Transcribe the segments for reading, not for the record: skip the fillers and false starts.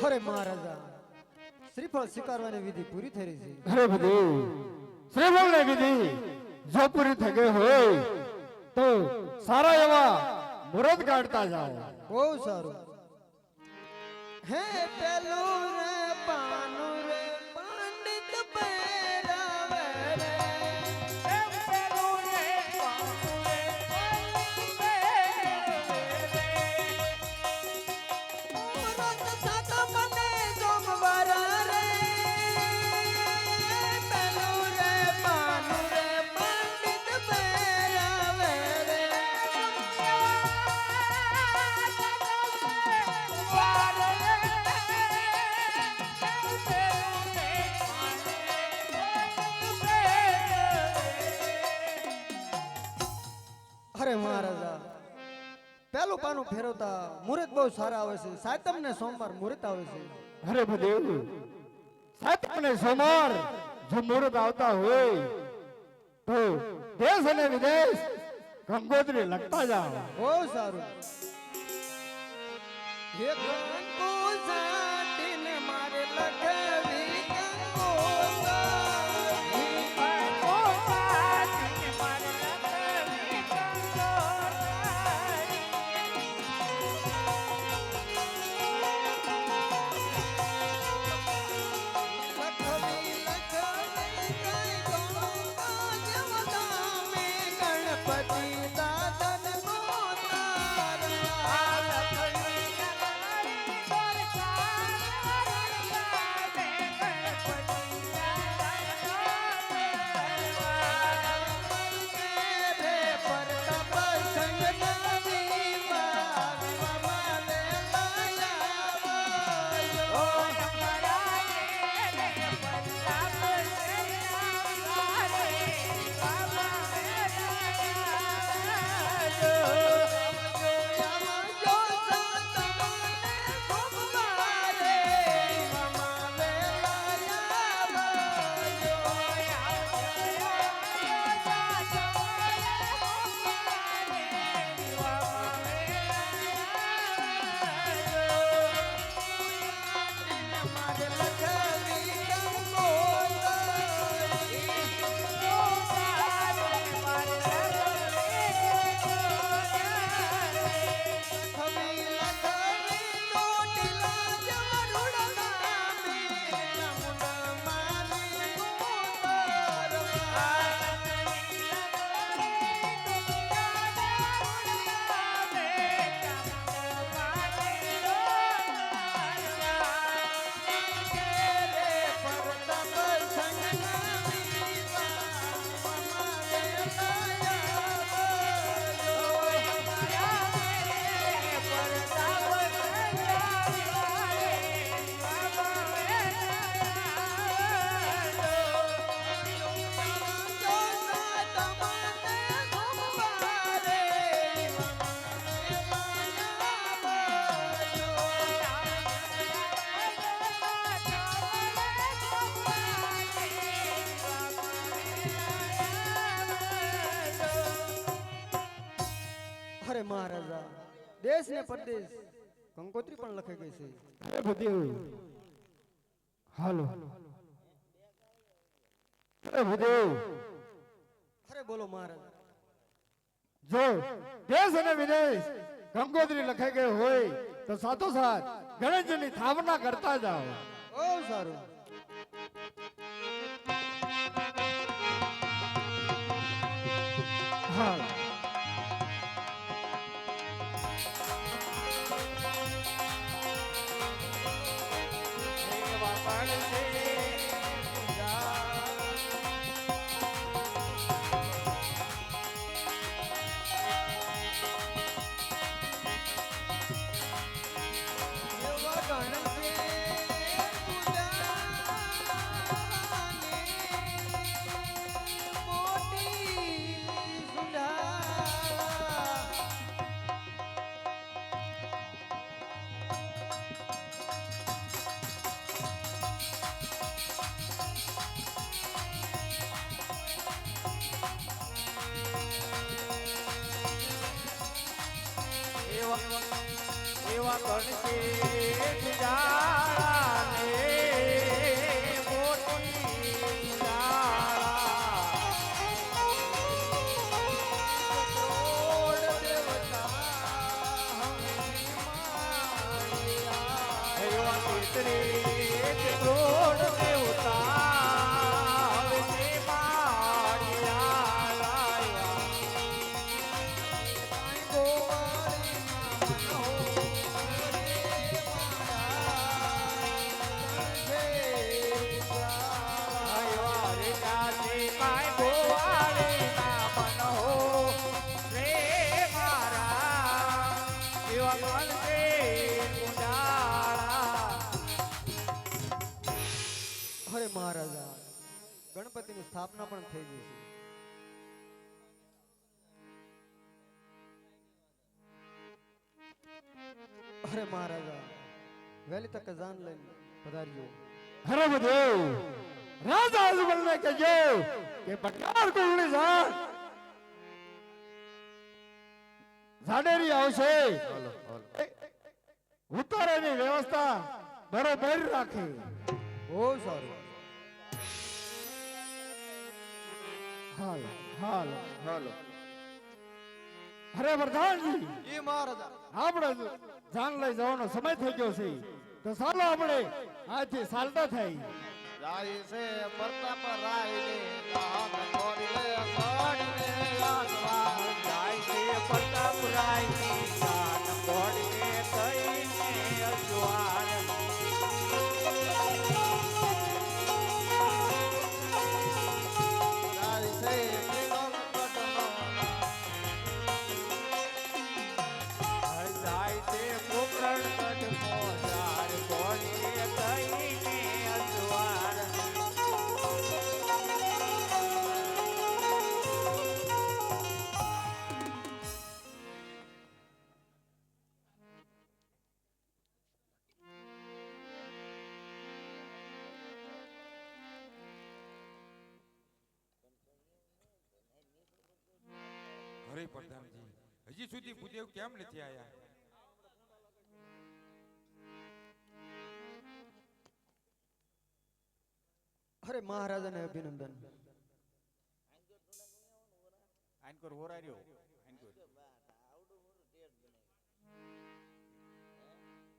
અરે મહારાજા શ્રીફળ સ્વીકારવાની વિધિ પૂરી થઈ રહી છે. અરે બધી શ્રીફળ ને વિધિ જો પૂરી થઈ ગઈ હોય તો સારા એવા મુહૂર્ત કાઢતા જાઓ. બહુ સારું. હે પેલું રે પાનું રે પંડિત પહેરાવે રે. હે પેલું રે પાનું રે પંડિત પહેરાવે રે. મુરત થાત મને સોમવાર રે. પેલું રે પાનું રે પંડિત પહેરાવે રે. અરે મહારાજા પેલું પાનું ફેરવતા મુહૂર્ત બહુ સારા આવે છે. સાતમ ને સોમવાર મુહૂર્ત આવે છે. અરે બધી સાતમ ને સોમવાર જો મુહૂર્ત આવતા હોય તો દેશ અને વિદેશ ગંગોત્રી લખતા જાઓ. બહુ સારું. હે કંકુ સાટીને મારે લખવી કંકોત્રી. કંકુ સાટીને મારે લખવી કંકોત્રી. લખવી લખવી કઈ ગંગા જમદામે ગણપતિ દાદન મોતારા. અરે મહારાજા દેશ ને પરદેશ કંકોત્રી પણ લખાઈ ગઈ છે. અરે બધી હાલો અરે બધી અરે બોલો મહારાજા. જો દેશ અને વિદેશ ગંગોત્રી લખાઈ ગઈ હોય તો સાથોસાથ ગણેશજીની સ્થાપના કરતા જાઓ. બહુ સારું. હા એવા ગણશે ગુજારાને મોટી એવા તીર્થરે ક્રોડ દેવતા હવે તે માળિયા લાયા. એવા રે જાતે કાંઈ ગોવાળી ના મન હો રે મારા એવા ગણશે ગુજારા. અરે મહારાજા ગણપતિની સ્થાપના પણ થઈ ગઈ છે. અરે મહારાજા વહેલી તકે જાન લઈને પધારજો. હરમદેવ રાજા અજમલને કહેજો કે પટાર કોંગળી જાન ઝાડેરી આવશે. ઉતારાની વ્યવસ્થા બરોબર રાખે. બહુ સારું. હાલ હાલ હાલ. અરે પ્રધાનજી એ મહારાજા આપણે જાન લઈ જવાનો સમય થઈ ગયો છે તો ચાલો આપણે આજથી ચાલતા થઈ. રાય છે પ્રતાપ રાય ને નામ કોરી લે કોડી લે આસવા. રાય છે પ્રતાપ રાય ની નામ કોડી લે કઈને અજવાળ. રાય છે જાય છે પોકરણ કટ મોજાર કોડી લે કઈને અજવાળ. અરે પ્રધાનજી હજી સુધી ભૂદેવ કેમ નથી આયા? અરે મહારાજાને અભિનંદન. આનકોર હોરાર્યો આનકોર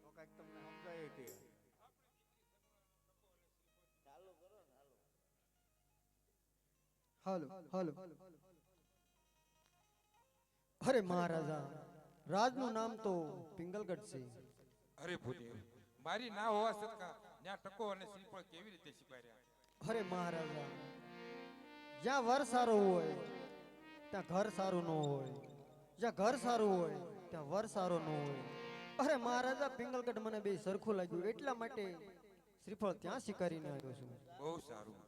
તો કાંઈક તમને સમજાય તે. હાલો હાલો. અરે મહારાજા રાજનું નામ તો પિંગલગઢ છે. અરે ભૂદેવ મારી ના હોવા છતાં ત્યાં ટકો અને શિલ્પ કેવી રીતે શીખવાડ્યા? અરે મહારાજા જ્યાં વર સારો હોય ત્યાં ઘર સારું ન હોય, જ્યાં ઘર સારું હોય ત્યાં વર સારો ન હોય. અરે મહારાજા પિંગલગઢ મને બે સરખું લાગ્યું એટલા માટે શ્રીફળ ત્યાં સ્વીકારીને આવ્યો છું. બહુ સારું.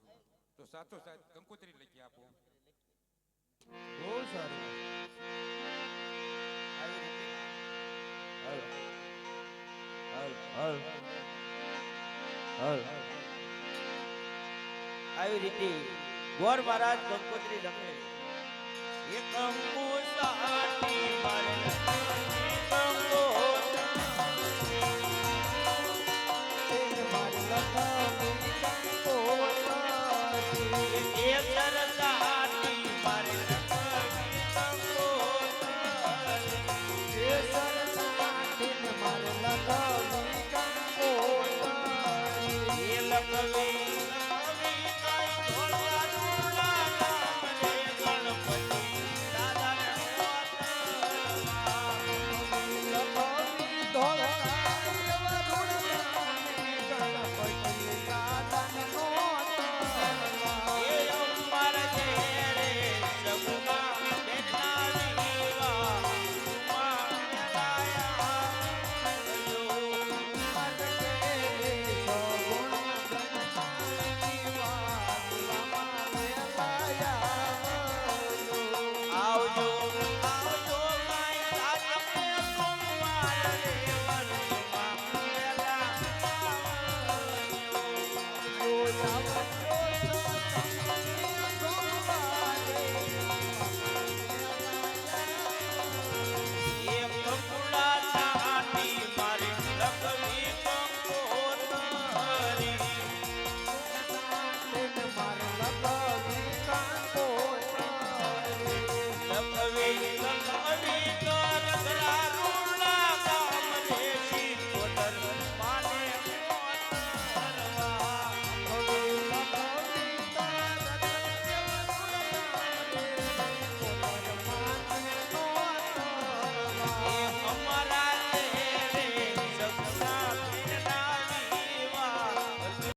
તો સાચો સાચ કંકોત્રી લખી આપો. બહુ સારું. આવી રીતે આવી રીતે ગોર મહારાજ કંકોત્રી લખે. એ કંકુ સાટી મારે આવજો.